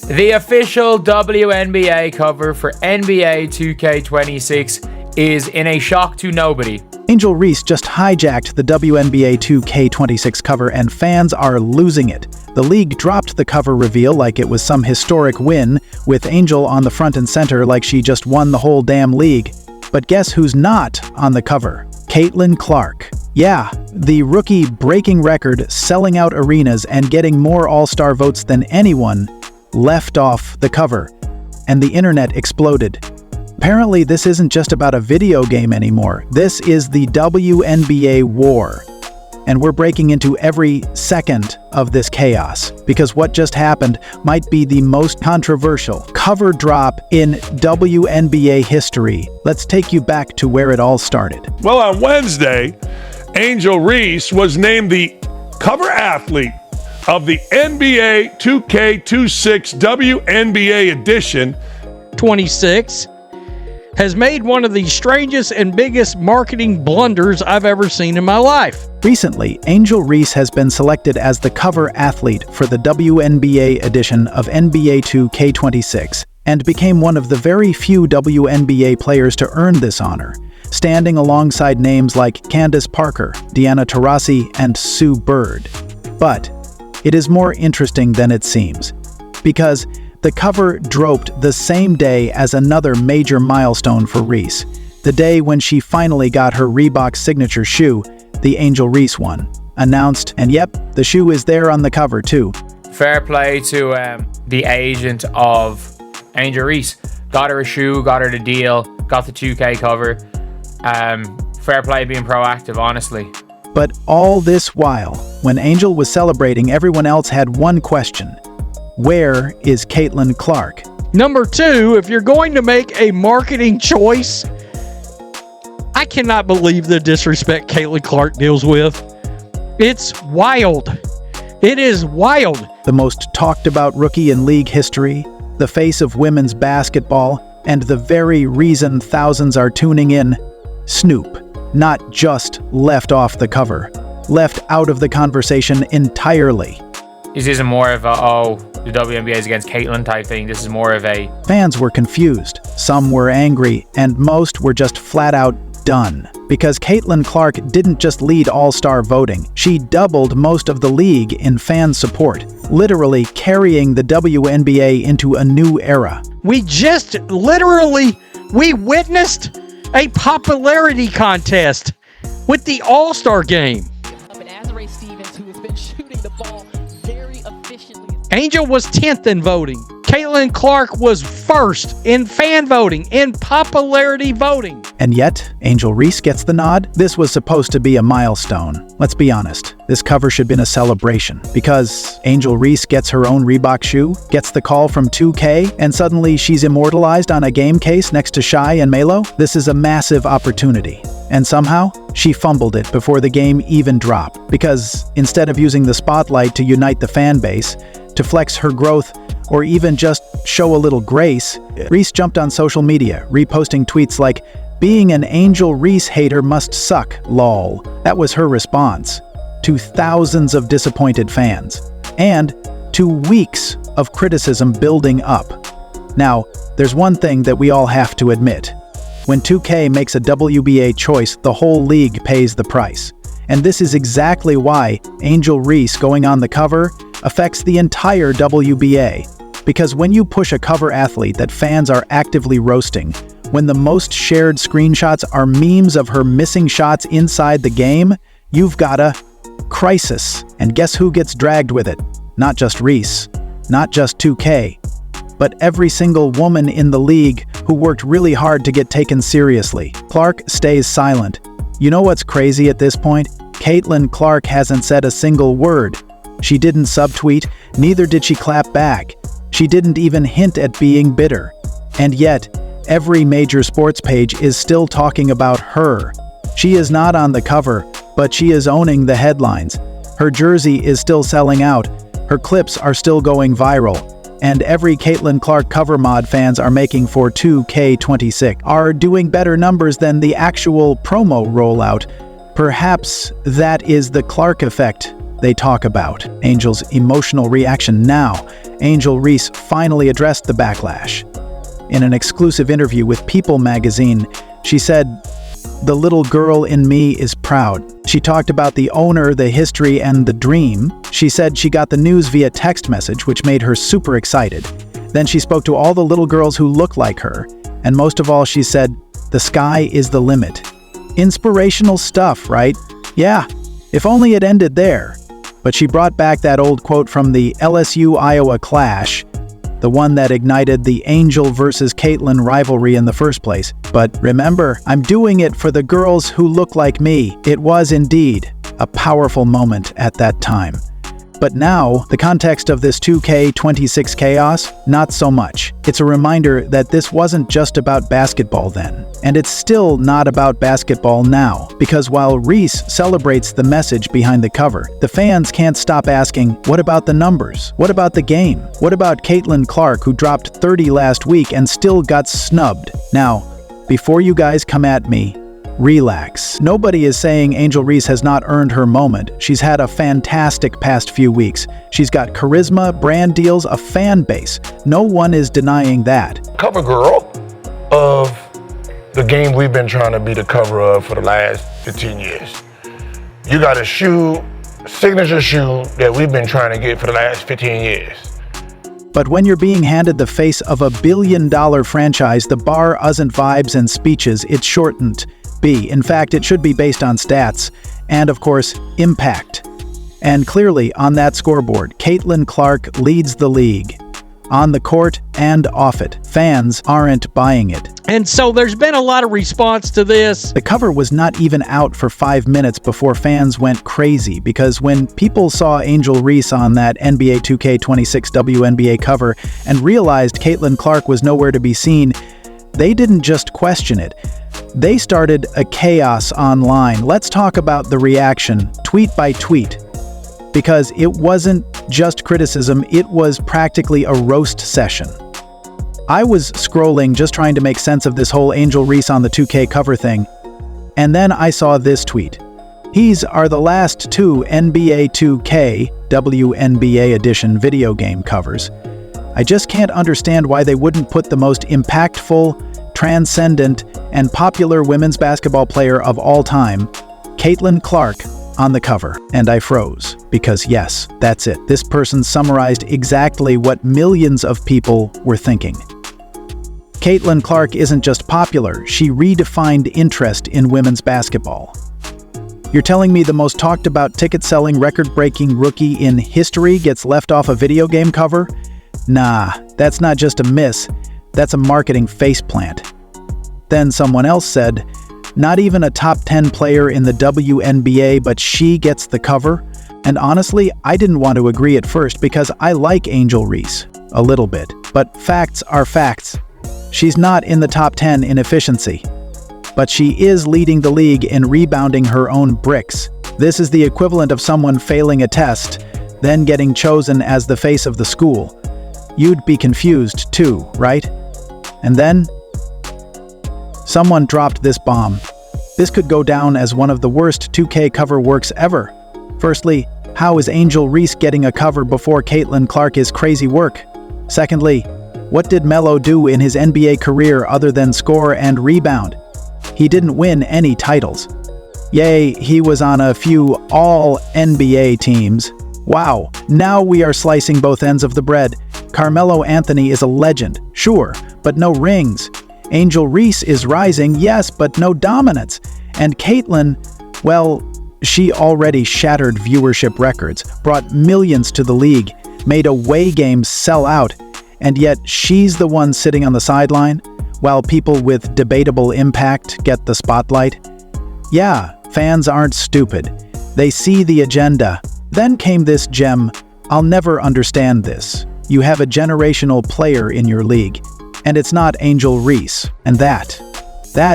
The official WNBA cover for NBA 2K26 is in a shock to nobody. Angel Reese just hijacked the WNBA 2K26 cover and fans are losing it. The league dropped the cover reveal like it was some historic win, with Angel on the front and center like she just won the whole damn league. But guess who's not on the cover? Caitlin Clark. Yeah, the rookie breaking record, selling out arenas and getting more All-Star votes than anyone, left off the cover, and the internet exploded. Apparently, this isn't just about a video game anymore. This is the WNBA war. And we're breaking into every second of this chaos, because what just happened might be the most controversial cover drop in WNBA history. Let's take you back to where it all started. Well, on Wednesday, Angel Reese was named the cover athlete of the NBA 2K26 WNBA edition. 26 has made one of the strangest and biggest marketing blunders I've ever seen in my life. Recently, Angel Reese has been selected as the cover athlete for the WNBA edition of NBA 2K26 and became one of the very few WNBA players to earn this honor, standing alongside names like Candace Parker, Deanna Taurasi, and Sue Bird. But it is more interesting than it seems, because the cover dropped the same day as another major milestone for Reese, the day when she finally got her Reebok signature shoe, the Angel Reese one, announced, and yep, the shoe is there on the cover too. Fair play to the agent of Angel Reese. Got her a shoe, got her the deal, got the 2K cover. Fair play being proactive, honestly. But all this while, when Angel was celebrating, everyone else had one question. Where is Caitlin Clark? Number 2, if you're going to make a marketing choice, I cannot believe the disrespect Caitlin Clark deals with. It's wild. It is wild. The most talked about rookie in league history, the face of women's basketball, and the very reason thousands are tuning in, Snoop, not just left off the cover, left out of the conversation entirely. This isn't more of a, the WNBA is against Caitlin type thing. This is more of a... Fans were confused, some were angry, and most were just flat out done. Because Caitlin Clark didn't just lead all-star voting, she doubled most of the league in fan support, literally carrying the WNBA into a new era. We witnessed a popularity contest with the All-Star game. Angel was 10th in voting. Caitlin Clark was 1st in fan voting, in popularity voting. And yet, Angel Reese gets the nod? This was supposed to be a milestone. Let's be honest, this cover should have been a celebration, because Angel Reese gets her own Reebok shoe, gets the call from 2K, and suddenly she's immortalized on a game case next to Shai and Melo. This is a massive opportunity. And somehow, she fumbled it before the game even dropped, because instead of using the spotlight to unite the fan base, to flex her growth, or even just show a little grace, Reese jumped on social media, reposting tweets like, "Being an Angel Reese hater must suck, lol." That was her response to thousands of disappointed fans, and to weeks of criticism building up. Now, there's one thing that we all have to admit. When 2K makes a WBA choice, the whole league pays the price. And this is exactly why Angel Reese going on the cover affects the entire WBA. Because when you push a cover athlete that fans are actively roasting, when the most shared screenshots are memes of her missing shots inside the game, you've got a crisis. And guess who gets dragged with it? Not just Reese, not just 2K, but every single woman in the league who worked really hard to get taken seriously. Clark stays silent. You know what's crazy at this point? Caitlin Clark hasn't said a single word. She didn't subtweet, neither did she clap back. She didn't even hint at being bitter. And yet, every major sports page is still talking about her. She is not on the cover, but she is owning the headlines. Her jersey is still selling out. Her clips are still going viral. And every Caitlin Clark cover mod fans are making for 2K26 are doing better numbers than the actual promo rollout. Perhaps that is the Clark effect, they talk about. Angel's emotional reaction now. Angel Reese finally addressed the backlash. In an exclusive interview with People magazine, she said, "The little girl in me is proud." She talked about the owner, the history, and the dream. She said she got the news via text message, which made her super excited. Then she spoke to all the little girls who look like her. And most of all, she said, "The sky is the limit." Inspirational stuff, right? Yeah, if only it ended there. But she brought back that old quote from the LSU-Iowa clash, the one that ignited the Angel versus Caitlyn rivalry in the first place. But remember, I'm doing it for the girls who look like me. It was indeed a powerful moment at that time. But now, the context of this 2K26 chaos, not so much. It's a reminder that this wasn't just about basketball then. And it's still not about basketball now. Because while Reese celebrates the message behind the cover, the fans can't stop asking, what about the numbers? What about the game? What about Caitlin Clark, who dropped 30 last week and still got snubbed? Now, before you guys come at me, relax. Nobody is saying Angel Reese has not earned her moment. She's had a fantastic past few weeks. She's got charisma, brand deals, a fan base. No one is denying that. Cover girl of the game we've been trying to be the cover of for the last 15 years. You got a shoe, signature shoe that we've been trying to get for the last 15 years. But when you're being handed the face of a billion-dollar franchise, the bar isn't vibes and speeches, it's shortened. In fact, it should be based on stats, and of course, impact. And clearly, on that scoreboard, Caitlin Clark leads the league. On the court and off it. Fans aren't buying it. And so there's been a lot of response to this. The cover was not even out for 5 minutes before fans went crazy, because when people saw Angel Reese on that NBA 2K26 WNBA cover and realized Caitlin Clark was nowhere to be seen, they didn't just question it. They started a chaos online. Let's talk about the reaction, tweet by tweet. Because it wasn't just criticism, it was practically a roast session. I was scrolling just trying to make sense of this whole Angel Reese on the 2K cover thing, and then I saw this tweet. "These are the last two NBA 2K WNBA edition video game covers. I just can't understand why they wouldn't put the most impactful, transcendent, and popular women's basketball player of all time, Caitlin Clark, on the cover." And I froze, because yes, that's it. This person summarized exactly what millions of people were thinking. Caitlin Clark isn't just popular, she redefined interest in women's basketball. You're telling me the most talked about ticket-selling, record-breaking rookie in history gets left off a video game cover? Nah, that's not just a miss, that's a marketing faceplant. Then someone else said, "Not even a top 10 player in the WNBA, but she gets the cover?" And honestly, I didn't want to agree at first because I like Angel Reese, a little bit. But facts are facts. She's not in the top 10 in efficiency. But she is leading the league in rebounding her own bricks. This is the equivalent of someone failing a test, then getting chosen as the face of the school. You'd be confused too, right? And then someone dropped this bomb. This could go down as one of the worst 2K cover works ever. Firstly, how is Angel Reese getting a cover before Caitlin Clark is crazy work? Secondly, what did Melo do in his NBA career other than score and rebound? He didn't win any titles. Yay, he was on a few all-NBA teams. Wow, now we are slicing both ends of the bread. Carmelo Anthony is a legend, sure, but no rings. Angel Reese is rising, yes, but no dominance. And Caitlin, well, she already shattered viewership records, brought millions to the league, made away games sell out, and yet she's the one sitting on the sideline, while people with debatable impact get the spotlight. Yeah, fans aren't stupid. They see the agenda. Then came this gem. I'll never understand this. You have a generational player in your league, and it's not Angel Reese. And that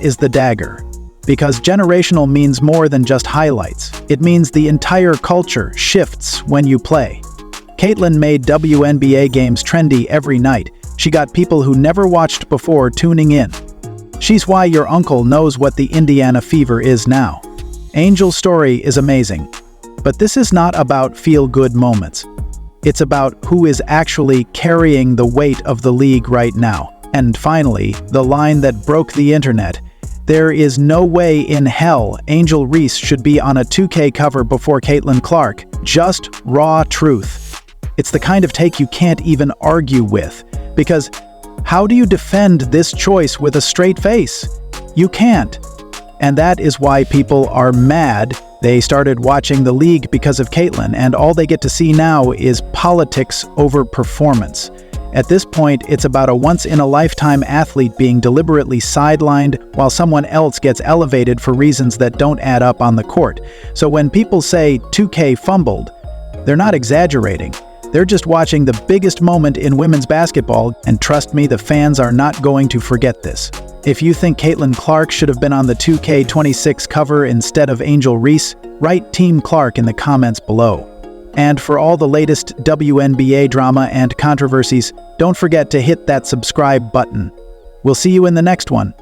is the dagger. Because generational means more than just highlights. It means the entire culture shifts when you play. Caitlin made WNBA games trendy every night. She got people who never watched before tuning in. She's why your uncle knows what the Indiana fever is now. Angel's story is amazing. But this is not about feel-good moments. It's about who is actually carrying the weight of the league right now. And finally, the line that broke the internet. There is no way in hell Angel Reese should be on a 2K cover before Caitlin Clark. Just raw truth. It's the kind of take you can't even argue with. Because how do you defend this choice with a straight face? You can't. And that is why people are mad. They started watching the league because of Caitlin, and all they get to see now is politics over performance. At this point, it's about a once-in-a-lifetime athlete being deliberately sidelined while someone else gets elevated for reasons that don't add up on the court. So when people say 2K fumbled, they're not exaggerating. They're just watching the biggest moment in women's basketball, and trust me, the fans are not going to forget this. If you think Caitlin Clark should have been on the 2K26 cover instead of Angel Reese, write Team Clark in the comments below. And for all the latest WNBA drama and controversies, don't forget to hit that subscribe button. We'll see you in the next one.